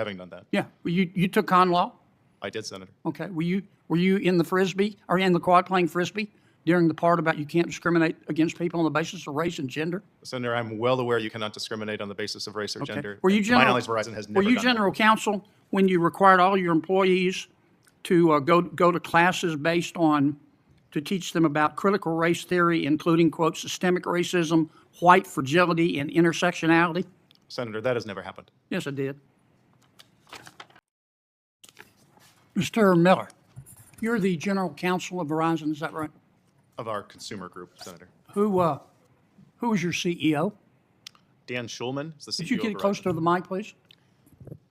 having done that. Yeah. Well, you took con law? I did, Senator. Okay. Were you in the Frisbee, or in the quad playing Frisbee during the part about you can't discriminate against people on the basis of race and gender? Senator, I'm well aware you cannot discriminate on the basis of race or gender. Were you To my general, knowledge, Verizon has never were you done general counsel when you required all your employees to go to classes based on, to teach them about critical race theory, including, quote, systemic racism, white fragility, and intersectionality? that. Senator, that has never happened. Yes, I did. Mr. Miller, you're the general counsel of Verizon, is that right? Of our consumer group, Senator. Who is your CEO? Dan Schulman is the CEO Could you get of close Verizon. to the mic, please?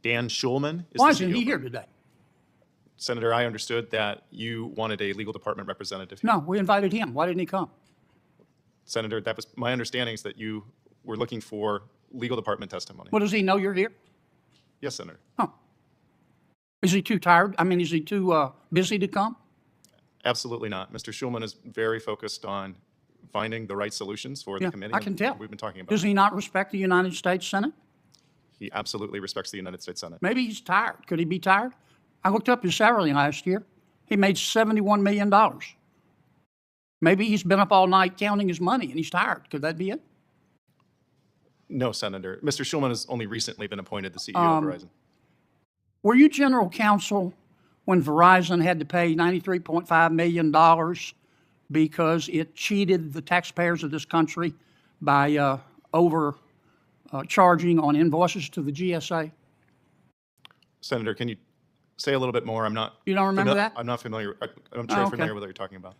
Dan Schulman is Why the isn't CEO he of here Verizon. today? Senator, I understood that you wanted a legal department representative. No, we invited him. Why didn't he come? Senator, that was my understanding is that you were looking for legal department testimony. Well, does he know you're here? Yes, Senator. Huh. Is he too tired? I mean, is he too busy to come? Absolutely not. Mr. Schulman is very focused on finding the right solutions for Yeah, the committee. I can tell. We've been talking about. Does he not respect the United States Senate? He absolutely respects the United States Senate. Maybe he's tired. Could he be tired? I looked up his salary last year. He made $71 million. Maybe he's been up all night counting his money and he's tired. Could that be it? No, Senator. Mr. Schulman has only recently been appointed the CEO of Verizon. Were you general counsel when Verizon had to pay $93.5 million because it cheated the taxpayers of this country by overcharging on invoices to the GSA? Senator, can you say a little bit more? I'm not. You don't remember that? I'm not familiar. I'm sure okay. familiar with what you're talking about.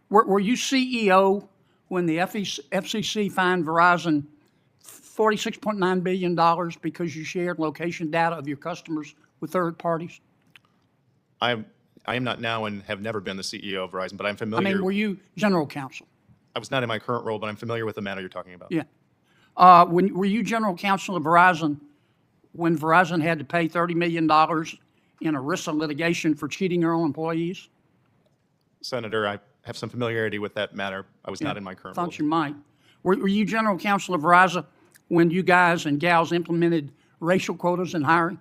Were you CEO when the FCC fined Verizon $46.9 billion because you shared location data of your customers with third parties? I am not now and have never been the CEO of Verizon, but I'm I familiar. mean, were you general counsel? I was not in my current role, but I'm familiar with the matter you're talking about. Yeah. Were you general counsel of Verizon when Verizon had to pay $30 million in ERISA litigation for cheating their own employees? Senator, I have some familiarity with that matter. I was not in my current role. Thought you might. Were you general counsel of Verizon when you guys and gals implemented racial quotas in hiring?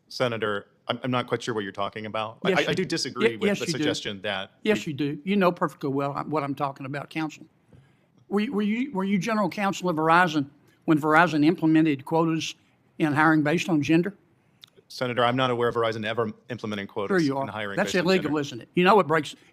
Senator, I'm not quite sure what you're talking about. Yes, I you- do disagree with yes, the you do. suggestion that. Yes, you do. You know perfectly well what I'm talking about, counsel. Were you general counsel of Verizon when Verizon implemented quotas in hiring based on gender? Senator, I'm not aware of Verizon ever implementing Sure quotas you in are. hiring. That's based on illegal, gender. isn't it? You know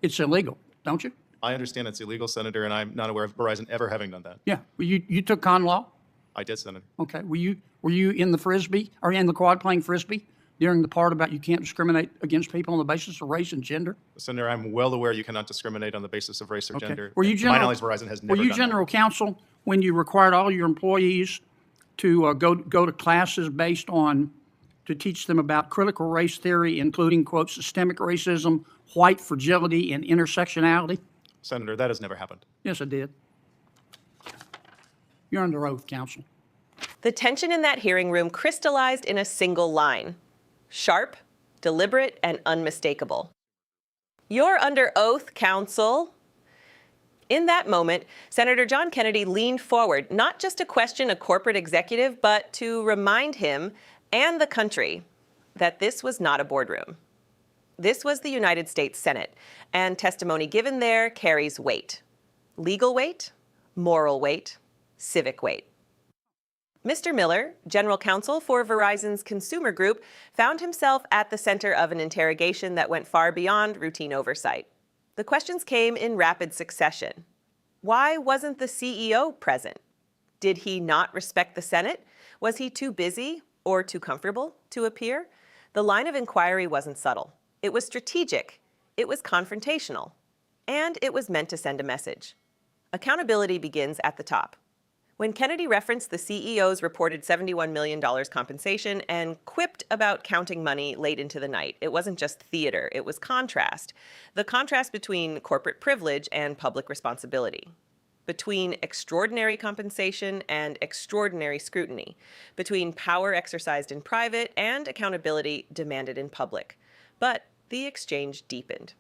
it's illegal, don't you? I understand it's illegal, Senator, and I'm not aware of Verizon ever having done that. Yeah. Well, you took con law? I did, Senator. Okay. Were you in the Frisbee, or in the quad playing Frisbee during the part about you can't discriminate against people on the basis of race and gender? Senator, I'm well aware you cannot discriminate on the basis of race or gender. Were you To my general, knowledge, Verizon has never were you done general counsel when you required all your employees to go to classes based on, to teach them about critical race theory, including, quote, systemic racism, white fragility, and intersectionality? that. Senator, that has never happened. Yes, I did. You're under oath, counsel. The tension in that hearing room crystallized in a single line: sharp, deliberate, and unmistakable. You're under oath, counsel. In that moment, Senator John Kennedy leaned forward, not just to question a corporate executive, but to remind him and the country that this was not a boardroom. This was the United States Senate, and testimony given there carries weight. Legal weight, moral weight, civic weight. Mr. Miller, general counsel for Verizon's consumer group, found himself at the center of an interrogation that went far beyond routine oversight. The questions came in rapid succession. Why wasn't the CEO present? Did he not respect the Senate? Was he too busy or too comfortable to appear? The line of inquiry wasn't subtle. It was strategic. It was confrontational. And it was meant to send a message. Accountability begins at the top. When Kennedy referenced the CEO's reported $71 million compensation and quipped about counting money late into the night, it wasn't just theater, it was contrast. The contrast between corporate privilege and public responsibility. Between extraordinary compensation and extraordinary scrutiny. Between power exercised in private and accountability demanded in public. But the exchange deepened.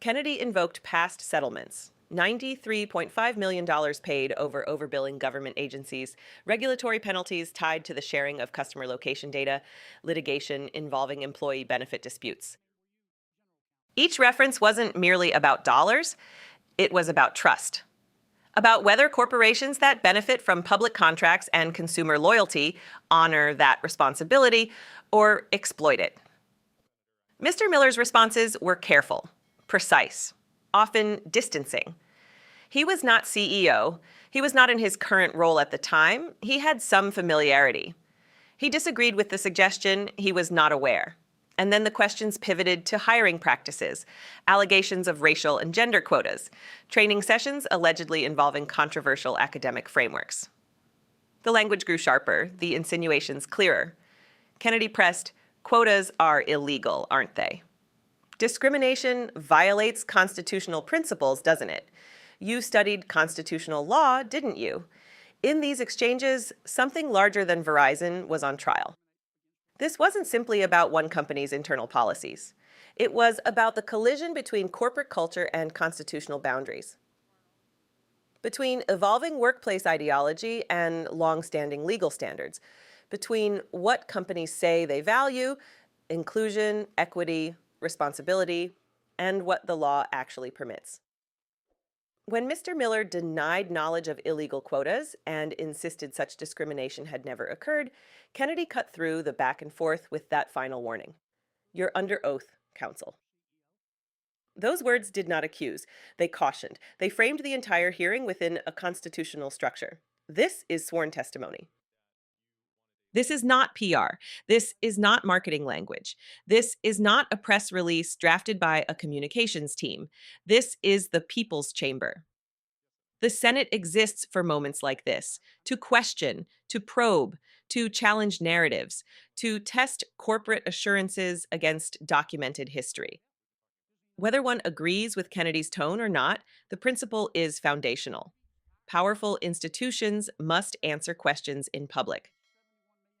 Kennedy invoked past settlements, $93.5 million paid over overbilling government agencies, regulatory penalties tied to the sharing of customer location data, litigation involving employee benefit disputes. Each reference wasn't merely about dollars, it was about trust. About whether corporations that benefit from public contracts and consumer loyalty honor that responsibility or exploit it. Mr. Miller's responses were careful, precise, often distancing. He was not CEO. He was not in his current role at the time. He had some familiarity. He disagreed with the suggestion he was not aware. And then the questions pivoted to hiring practices, allegations of racial and gender quotas, training sessions allegedly involving controversial academic frameworks. The language grew sharper, the insinuations clearer. Kennedy pressed, "Quotas are illegal, aren't they? Discrimination violates constitutional principles, doesn't it? You studied constitutional law, didn't you?" In these exchanges, something larger than Verizon was on trial. This wasn't simply about one company's internal policies. It was about the collision between corporate culture and constitutional boundaries, between evolving workplace ideology and long-standing legal standards, between what companies say they value, inclusion, equity, responsibility, and what the law actually permits. When Mr. Miller denied knowledge of illegal quotas and insisted such discrimination had never occurred, Kennedy cut through the back and forth with that final warning. "You're under oath, counsel." Those words did not accuse. They cautioned. They framed the entire hearing within a constitutional structure. This is sworn testimony. This is not PR. This is not marketing language. This is not a press release drafted by a communications team. This is the people's chamber. The Senate exists for moments like this, to question, to probe, to challenge narratives, to test corporate assurances against documented history. Whether one agrees with Kennedy's tone or not, the principle is foundational. Powerful institutions must answer questions in public.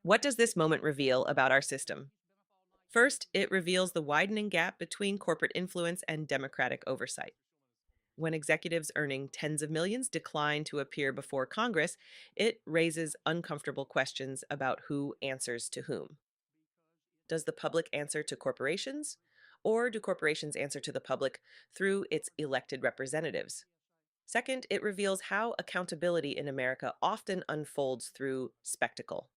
What does this moment reveal about our system? First, it reveals the widening gap between corporate influence and democratic oversight. When executives earning tens of millions decline to appear before Congress, it raises uncomfortable questions about who answers to whom. Does the public answer to corporations, or do corporations answer to the public through its elected representatives? Second, it reveals how accountability in America often unfolds through spectacle.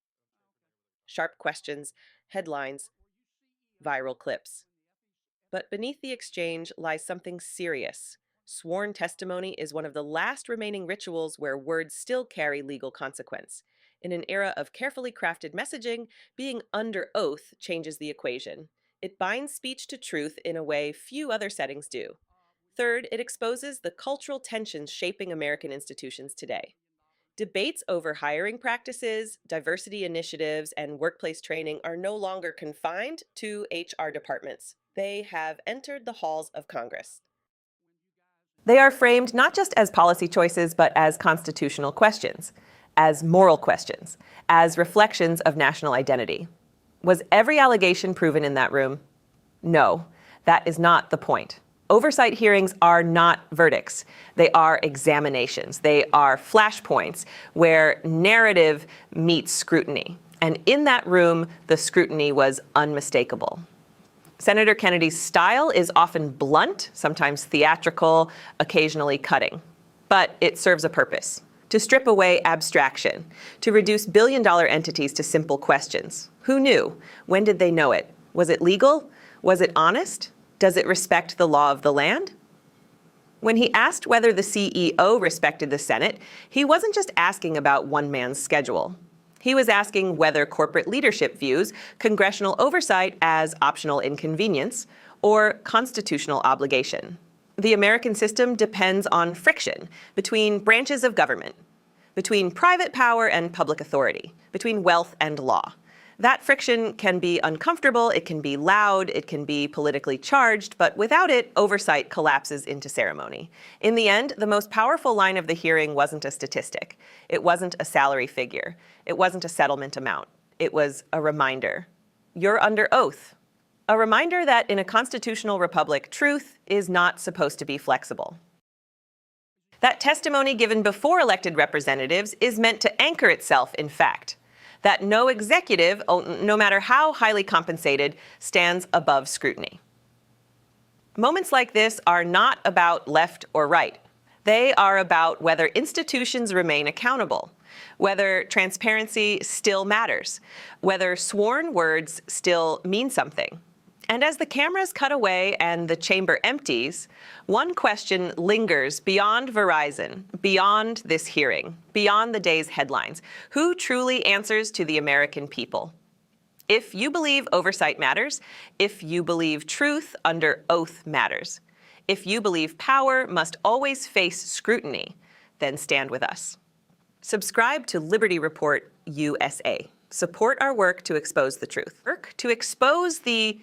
Sharp questions, headlines, viral clips. But beneath the exchange lies something serious. Sworn testimony is one of the last remaining rituals where words still carry legal consequence. In an era of carefully crafted messaging, being under oath changes the equation. It binds speech to truth in a way few other settings do. Third, it exposes the cultural tensions shaping American institutions today. Debates over hiring practices, diversity initiatives, and workplace training are no longer confined to HR departments. They have entered the halls of Congress. They are framed not just as policy choices, but as constitutional questions, as moral questions, as reflections of national identity. Was every allegation proven in that room? No, that is not the point. Oversight hearings are not verdicts. They are examinations. They are flashpoints where narrative meets scrutiny. And in that room, the scrutiny was unmistakable. Senator Kennedy's style is often blunt, sometimes theatrical, occasionally cutting. But it serves a purpose: to strip away abstraction, to reduce billion-dollar entities to simple questions. Who knew? When did they know it? Was it legal? Was it honest? Does it respect the law of the land? When he asked whether the CEO respected the Senate, he wasn't just asking about one man's schedule. He was asking whether corporate leadership views congressional oversight as optional inconvenience or constitutional obligation. The American system depends on friction between branches of government, between private power and public authority, between wealth and law. That friction can be uncomfortable, it can be loud, it can be politically charged, but without it, oversight collapses into ceremony. In the end, the most powerful line of the hearing wasn't a statistic. It wasn't a salary figure. It wasn't a settlement amount. It was a reminder. You're under oath. A reminder that in a constitutional republic, truth is not supposed to be flexible. That testimony given before elected representatives is meant to anchor itself in fact. That no executive, no matter how highly compensated, stands above scrutiny. Moments like this are not about left or right. They are about whether institutions remain accountable, whether transparency still matters, whether sworn words still mean something. And as the cameras cut away and the chamber empties, one question lingers beyond Verizon, beyond this hearing, beyond the day's headlines. Who truly answers to the American people? If you believe oversight matters, if you believe truth under oath matters, if you believe power must always face scrutiny, then stand with us. Subscribe to Liberty Report USA. Support our work to expose the truth. Work to expose the